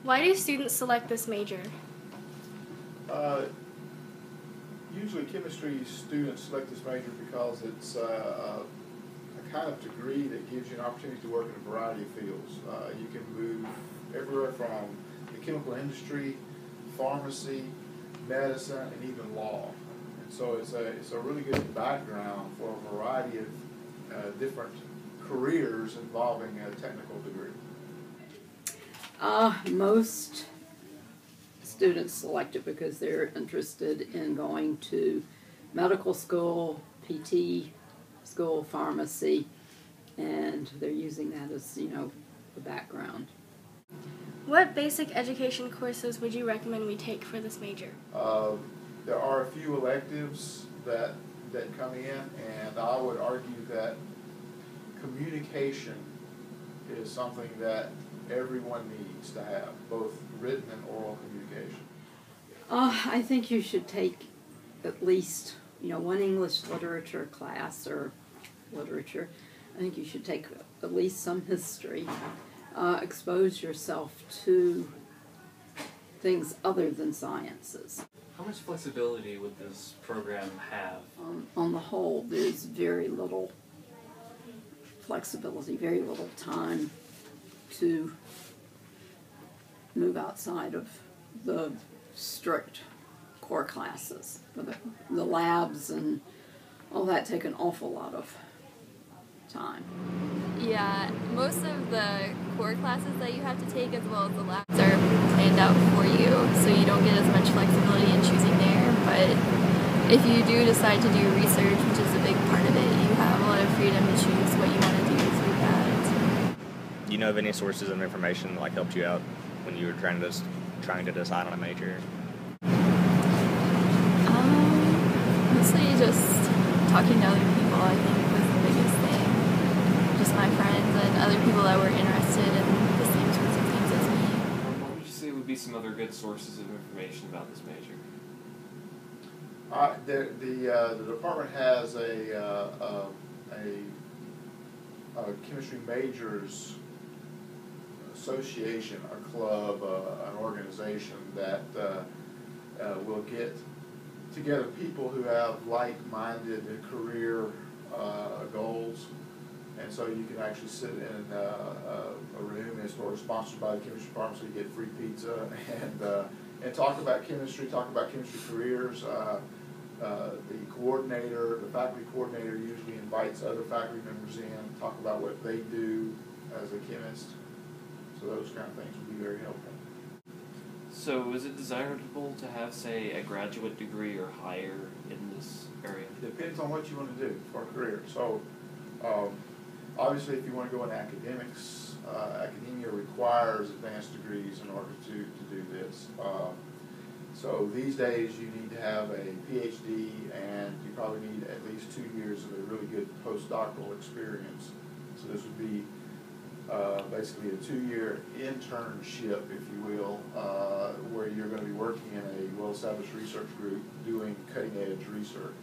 Why do students select this major? Usually chemistry students select this major because it's a kind of degree that gives you an opportunity to work in a variety of fields. You can move everywhere from the chemical industry, pharmacy, medicine, and even law. And so it's a really good background for a variety of different careers involving a technical degree. Most students select it because they're interested in going to medical school, PT school, pharmacy, and they're using that as, the background. What basic education courses would you recommend we take for this major? There are a few electives that come in, and I would argue that communication is something that everyone needs to have, both written and oral communication. I think you should take at least, one English literature class or literature. I think you should take at least some history. Expose yourself to things other than sciences. How much flexibility would this program have? On the whole, there's very little flexibility, very little time to move outside of the strict core classes. The labs and all that take an awful lot of time. Yeah, most of the core classes that you have to take as well as the labs are planned out for you, so you don't get as much flexibility in choosing there. But if you do decide to do research, which is a big part of it, you have a lot of freedom to choose what you want to do through that. Do you know of any sources of information that helped you out when you were trying to decide on a major? Mostly just talking to other people, I think, was the biggest thing. Just my friends and other people that were interested in the same sorts of things as me. What would you say would be some other good sources of information about this major? The department has a chemistry majors association, a club, an organization that will get together people who have like-minded career goals, and so you can actually sit in a room. It's sort of sponsored by the chemistry department, so you get free pizza and talk about chemistry careers. The coordinator, the faculty coordinator, usually invites other faculty members in, talk about what they do as a chemist. So those kind of things would be very helpful. So is it desirable to have, say, a graduate degree or higher in this area? It depends on what you want to do for a career. So obviously if you want to go in academics, academia requires advanced degrees in order to do this. So these days you need to have a PhD, and you probably need at least 2 years of a really good postdoctoral experience. So this would be basically a 2-year internship, if you will, where you're going to be working in a well-established research group doing cutting-edge research.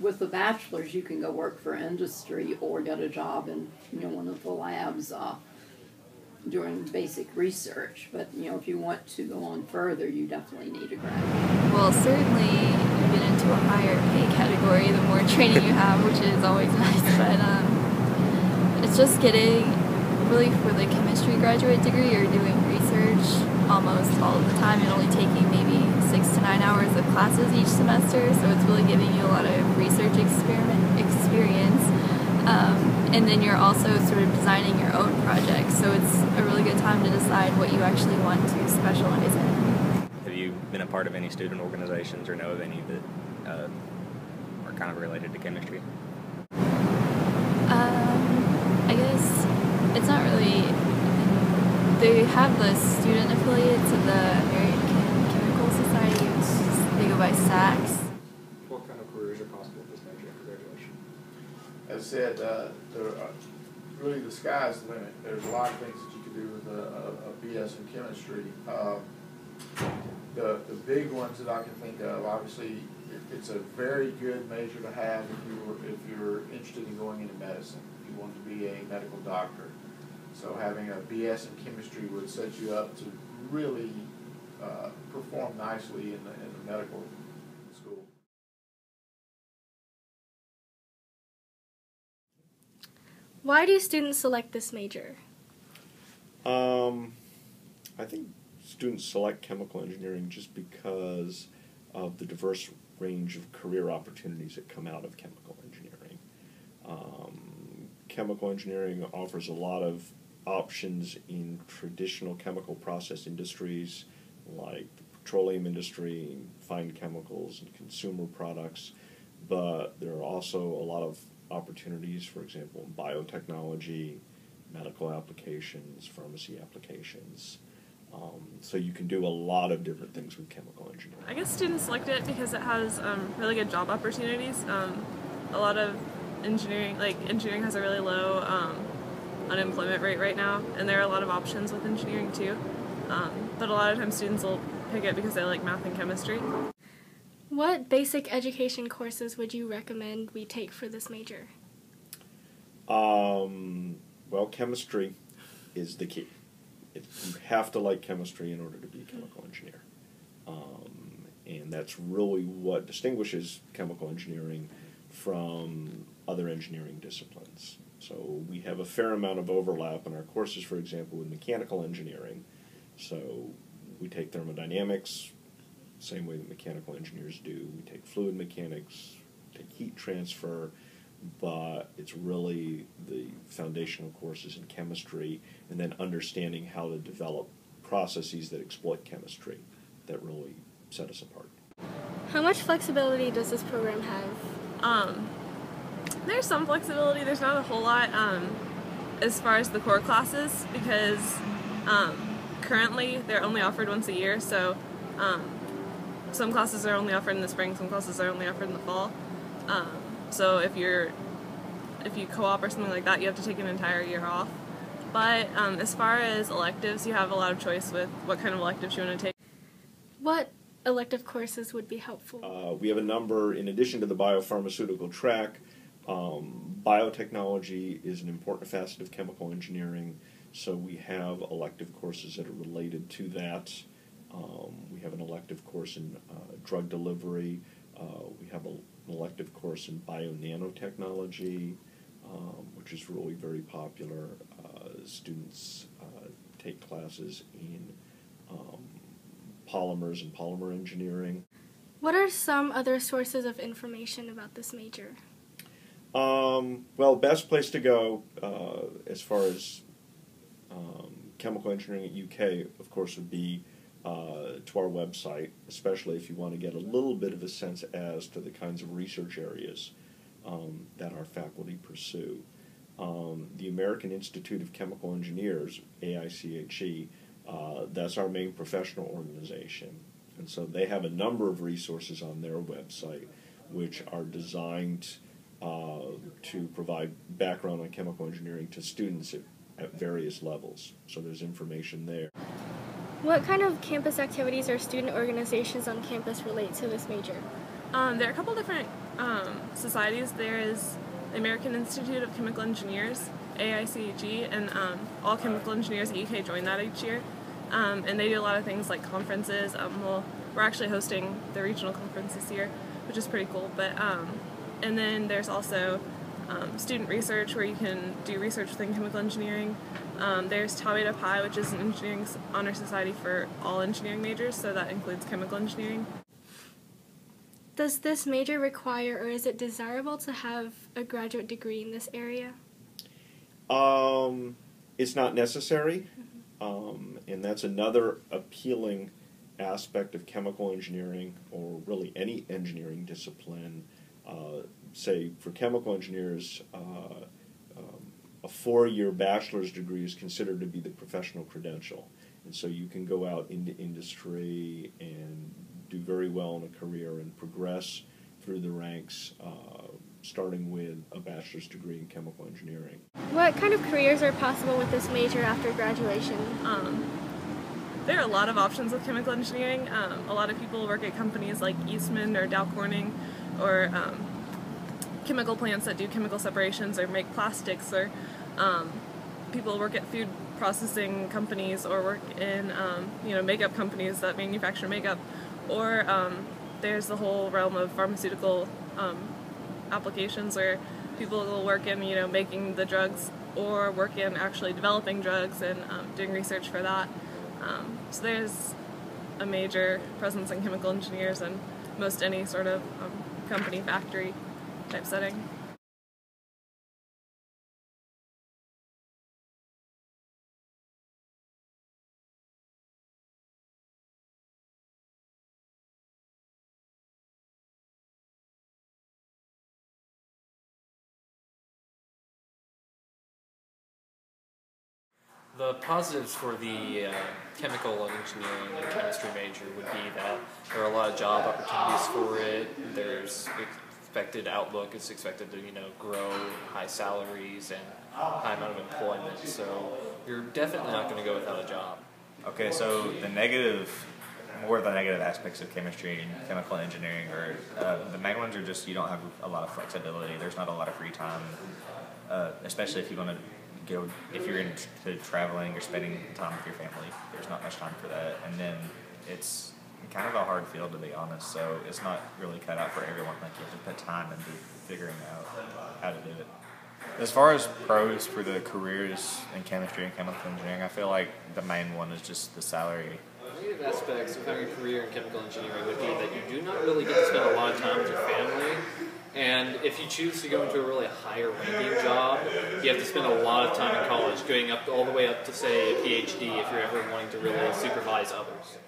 With the bachelor's, you can go work for industry or get a job in one of the labs doing basic research. But if you want to go on further, you definitely need a graduate. Well, certainly you get into a higher pay category the more training you have, which is always nice. But it's just getting. Really, for the chemistry graduate degree, you're doing research almost all of the time. You're only taking maybe 6 to 9 hours of classes each semester, so it's really giving you a lot of research experience. And then you're also sort of designing your own projects, so it's a really good time to decide what you actually want to specialize in. Have you been a part of any student organizations or know of any that are kind of related to chemistry? I guess it's not really. They have the student affiliates of the American Chemical Society, which they go by SACS. What kind of careers are possible with this major after graduation? As I said, really the sky's the limit. There's a lot of things that you could do with a BS in chemistry. The big ones that I can think of, obviously, it's a very good major to have if you're interested in going into medicine. If you want to be a medical doctor. So having a BS in chemistry would set you up to really perform nicely in the medical school. Why do students select this major? I think students select chemical engineering just because of the diverse range of career opportunities that come out of chemical engineering. Chemical engineering offers a lot of options in traditional chemical process industries like the petroleum industry, fine chemicals, and consumer products, but there are also a lot of opportunities, for example, in biotechnology, medical applications, pharmacy applications. So you can do a lot of different things with chemical engineering. I guess students select it because it has really good job opportunities. A lot of engineering has a really low unemployment rate right now, and there are a lot of options with engineering too. But a lot of times students will pick it because they like math and chemistry. What basic education courses would you recommend we take for this major? Well, chemistry is the key. You have to like chemistry in order to be a chemical engineer. And that's really what distinguishes chemical engineering from other engineering disciplines. So we have a fair amount of overlap in our courses, for example, with mechanical engineering. So we take thermodynamics, same way that mechanical engineers do. We take fluid mechanics, take heat transfer, but it's really the foundational courses in chemistry and then understanding how to develop processes that exploit chemistry that really set us apart. How much flexibility does this program have? There's some flexibility. There's not a whole lot as far as the core classes because currently they're only offered once a year, so some classes are only offered in the spring, some classes are only offered in the fall. So if you co-op or something like that, you have to take an entire year off. But as far as electives, you have a lot of choice with what kind of electives you want to take. What elective courses would be helpful? We have a number, in addition to the biopharmaceutical track. Biotechnology is an important facet of chemical engineering, so we have elective courses that are related to that. We have an elective course in drug delivery. We have an elective course in bio-nanotechnology, which is really very popular. Students take classes in polymers and polymer engineering. What are some other sources of information about this major? Well, best place to go as far as chemical engineering at UK, of course, would be to our website, especially if you want to get a little bit of a sense as to the kinds of research areas that our faculty pursue. The American Institute of Chemical Engineers, AICHE, that's our main professional organization. And so they have a number of resources on their website which are designed to provide background on chemical engineering to students at various levels. So there's information there. What kind of campus activities or student organizations on campus relate to this major? There are a couple different societies. There is the American Institute of Chemical Engineers, AICHE, and all chemical engineers at UK join that each year. And they do a lot of things like conferences. We're actually hosting the regional conference this year, which is pretty cool. But and then there's also student research, where you can do research within chemical engineering. There's Tau Beta Pi, which is an engineering honor society for all engineering majors, so that includes chemical engineering. Does this major require, or is it desirable to have a graduate degree in this area? It's not necessary, and that's another appealing aspect of chemical engineering, or really any engineering discipline. Say, for chemical engineers, a 4-year bachelor's degree is considered to be the professional credential. And so you can go out into industry and do very well in a career and progress through the ranks, starting with a bachelor's degree in chemical engineering. What kind of careers are possible with this major after graduation? There are a lot of options with chemical engineering. A lot of people work at companies like Eastman or Dow Corning, or chemical plants that do chemical separations or make plastics, or people work at food processing companies or work in makeup companies that manufacture makeup, or there's the whole realm of pharmaceutical applications where people will work in making the drugs or work in actually developing drugs and doing research for that. So there's a major presence in chemical engineers in most any sort of company, factory type setting. The positives for the chemical engineering and chemistry major would be that there are a lot of job opportunities for it. There's expected outlook. It's expected to grow, high salaries and high amount of employment. So you're definitely not going to go without a job. Okay, so more of the negative aspects of chemistry and chemical engineering the main ones are just you don't have a lot of flexibility. There's not a lot of free time, especially if you want to if you're into traveling or spending time with your family. There's not much time for that, and then it's kind of a hard field, to be honest, so it's not really cut out for everyone. Like, you have to put time into figuring out how to do it. As far as pros for the careers in chemistry and chemical engineering, I feel like the main one is just the salary. Negative aspects of having a career in chemical engineering would be that you do not really get to spend a lot of time with your family. And if you choose to go into a really higher ranking job, you have to spend a lot of time in college, going up all the way up to, say, a PhD if you're ever wanting to really supervise others.